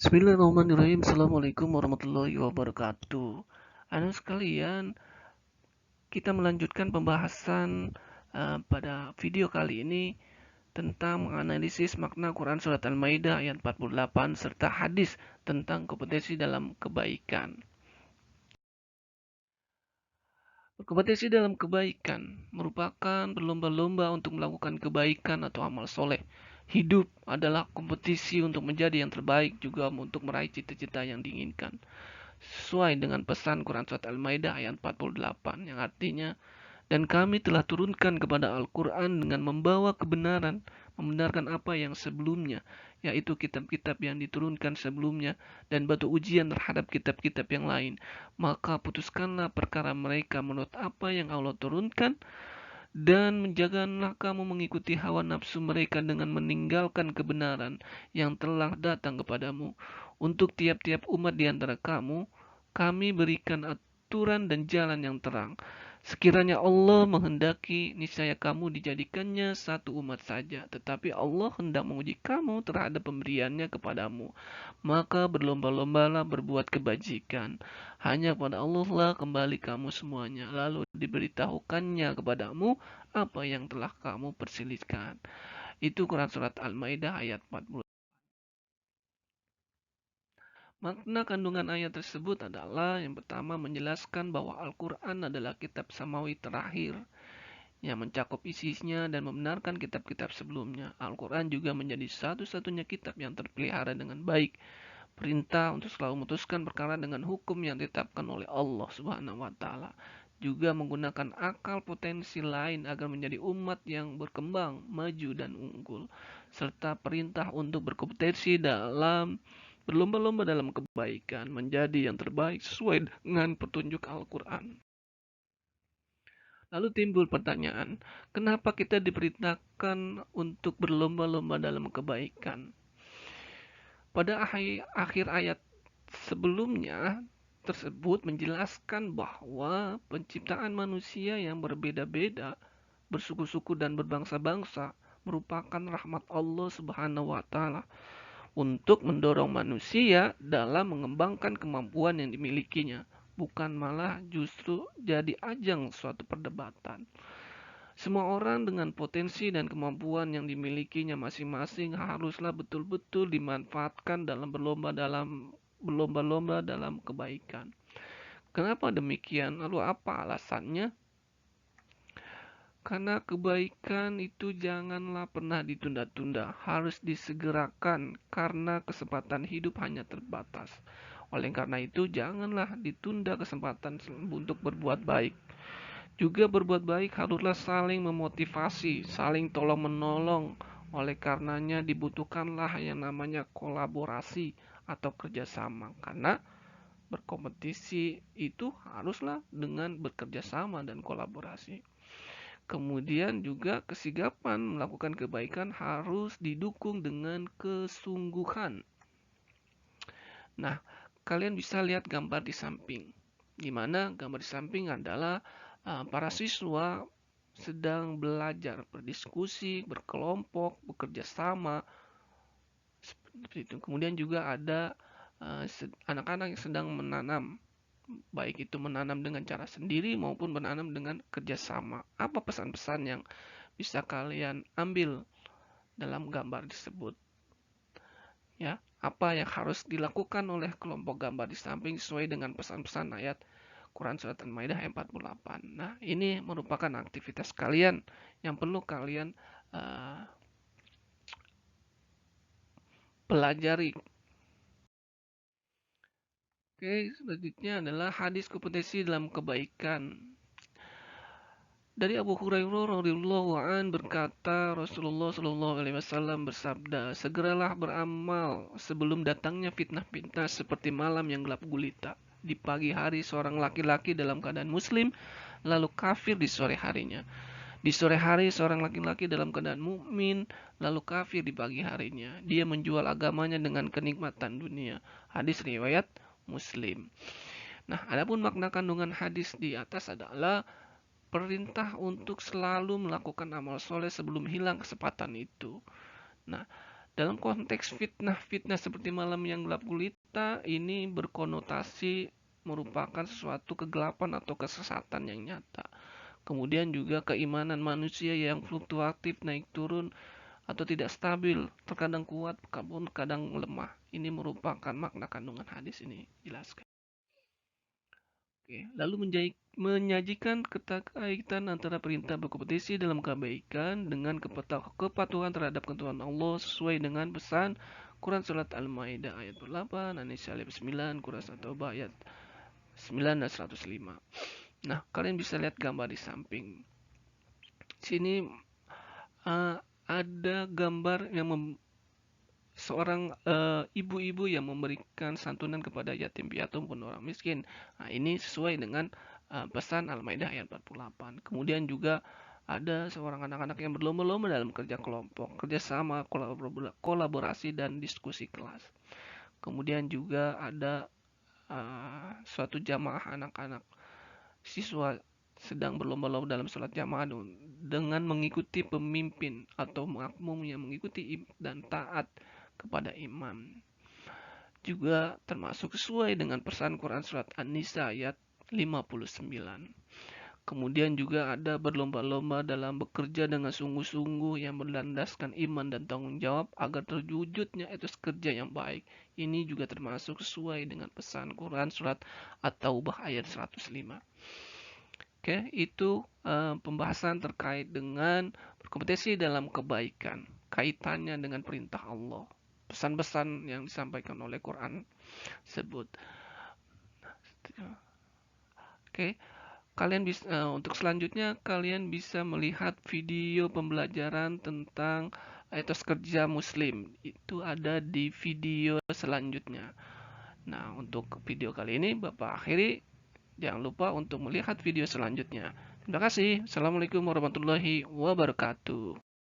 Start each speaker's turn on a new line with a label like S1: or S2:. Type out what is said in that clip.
S1: Bismillahirrahmanirrahim. Assalamualaikum warahmatullahi wabarakatuh. Anak sekalian, kita melanjutkan pembahasan pada video kali ini tentang menganalisis makna Quran Surat Al-Maidah ayat 48 serta hadis tentang kompetensi dalam kebaikan. Berkompetensi dalam kebaikan merupakan berlomba-lomba untuk melakukan kebaikan atau amal soleh. Hidup adalah kompetisi untuk menjadi yang terbaik, juga untuk meraih cita-cita yang diinginkan. Sesuai dengan pesan Quran Surat Al-Maidah ayat 48 yang artinya, dan kami telah turunkan kepada Al-Quran dengan membawa kebenaran, membenarkan apa yang sebelumnya, yaitu kitab-kitab yang diturunkan sebelumnya, dan batu ujian terhadap kitab-kitab yang lain. Maka putuskanlah perkara mereka menurut apa yang Allah turunkan, dan janganlah kamu mengikuti hawa nafsu mereka dengan meninggalkan kebenaran yang telah datang kepadamu. Untuk tiap-tiap umat di antara kamu, kami berikan aturan dan jalan yang terang. Sekiranya Allah menghendaki, niscaya kamu dijadikannya satu umat saja. Tetapi Allah hendak menguji kamu terhadap pemberiannya kepadamu. Maka berlomba-lombalah berbuat kebajikan. Hanya kepada Allah lah kembali kamu semuanya. Lalu diberitahukannya kepadamu apa yang telah kamu perselisihkan. Itu Quran Surat Al-Maidah ayat 40. Makna kandungan ayat tersebut adalah yang pertama menjelaskan bahwa Al-Quran adalah kitab samawi terakhir yang mencakup isinya dan membenarkan kitab-kitab sebelumnya. Al-Quran juga menjadi satu-satunya kitab yang terpelihara dengan baik. Perintah untuk selalu memutuskan perkara dengan hukum yang ditetapkan oleh Allah Subhanahu wa taala. Juga menggunakan akal potensi lain agar menjadi umat yang berkembang, maju dan unggul. Serta perintah untuk berkompetensi dalam berlomba-lomba dalam kebaikan, menjadi yang terbaik sesuai dengan petunjuk Al-Quran. Lalu timbul pertanyaan, kenapa kita diperintahkan untuk berlomba-lomba dalam kebaikan? Pada akhir ayat sebelumnya tersebut menjelaskan bahwa penciptaan manusia yang berbeda-beda, bersuku-suku dan berbangsa-bangsa merupakan rahmat Allah Subhanahu wa taala untuk mendorong manusia dalam mengembangkan kemampuan yang dimilikinya, bukan malah justru jadi ajang suatu perdebatan. Semua orang dengan potensi dan kemampuan yang dimilikinya masing-masing haruslah betul-betul dimanfaatkan dalam berlomba-lomba dalam kebaikan. Kenapa demikian? Lalu apa alasannya? Karena kebaikan itu janganlah pernah ditunda-tunda, harus disegerakan karena kesempatan hidup hanya terbatas. Oleh karena itu, janganlah ditunda kesempatan untuk berbuat baik. Juga berbuat baik haruslah saling memotivasi, saling tolong-menolong. Oleh karenanya dibutuhkanlah yang namanya kolaborasi atau kerjasama. Karena berkompetisi itu haruslah dengan bekerjasama dan kolaborasi. Kemudian juga kesigapan melakukan kebaikan harus didukung dengan kesungguhan. Nah, kalian bisa lihat gambar di samping. Di mana gambar di samping adalah para siswa sedang belajar, berdiskusi, berkelompok, bekerja sama. Seperti itu. Kemudian juga ada anak-anak yang sedang menanam, baik itu menanam dengan cara sendiri maupun menanam dengan kerjasama. Apa pesan-pesan yang bisa kalian ambil dalam gambar tersebut? Ya, apa yang harus dilakukan oleh kelompok gambar di samping sesuai dengan pesan-pesan ayat Quran Surat Al-Maidah ayat 48. Nah, ini merupakan aktivitas kalian yang perlu kalian uh, pelajari. Oke, selanjutnya adalah hadis kompetensi dalam kebaikan. Dari Abu Hurairah radhiyallahu an berkata, Rasulullah shallallahu alaihi wasallam bersabda, segeralah beramal sebelum datangnya fitnah-fitnah seperti malam yang gelap gulita. Di pagi hari seorang laki-laki dalam keadaan muslim, lalu kafir di sore harinya. Di sore hari seorang laki-laki dalam keadaan mukmin, lalu kafir di pagi harinya. Dia menjual agamanya dengan kenikmatan dunia. Hadis riwayat Muslim. Nah, adapun makna kandungan hadis di atas adalah perintah untuk selalu melakukan amal soleh sebelum hilang kesempatan itu. Nah, Dalam konteks fitnah seperti malam yang gelap gulita, ini berkonotasi merupakan suatu kegelapan atau kesesatan yang nyata. Kemudian juga keimanan manusia yang fluktuatif, naik turun atau tidak stabil, terkadang kuat, kadang lemah. Ini merupakan makna kandungan hadis ini. Jelaskan. Oke, lalu menyajikan keterkaitan antara perintah berkompetisi dalam kebaikan dengan kepatuhan terhadap ketentuan Allah sesuai dengan pesan Quran Surat Al-Maidah ayat 8, An-Nisa ayat 9, Quran At-Taubah ayat 9 dan 105. Nah, kalian bisa lihat gambar di samping. Sini ada gambar yang seorang ibu-ibu yang memberikan santunan kepada yatim piatu maupun orang miskin. Nah, ini sesuai dengan pesan Al-Maidah ayat 48. Kemudian juga ada seorang anak-anak yang berlomba-lomba dalam kerja kelompok, kerjasama, kolaborasi, dan diskusi kelas. Kemudian juga ada suatu jamaah anak-anak siswa sedang berlomba-lomba dalam sholat jamaah dengan mengikuti pemimpin atau makmum yang mengikuti dan taat kepada imam. Juga termasuk sesuai dengan pesan Quran Surat An-Nisa ayat 59. Kemudian juga ada berlomba-lomba dalam bekerja dengan sungguh-sungguh yang berlandaskan iman dan tanggung jawab agar terwujudnya etos kerja yang baik. Ini juga termasuk sesuai dengan pesan Quran Surat At-Taubah ayat 105. Oke, itu pembahasan terkait dengan berkompetisi dalam kebaikan, kaitannya dengan perintah Allah, pesan-pesan yang disampaikan oleh Quran sebut. Oke, kalian bisa untuk selanjutnya kalian bisa melihat video pembelajaran tentang etos kerja Muslim. Itu ada di video selanjutnya. Nah, untuk video kali ini Bapak akhiri. Jangan lupa untuk melihat video selanjutnya. Terima kasih. Assalamualaikum warahmatullahi wabarakatuh.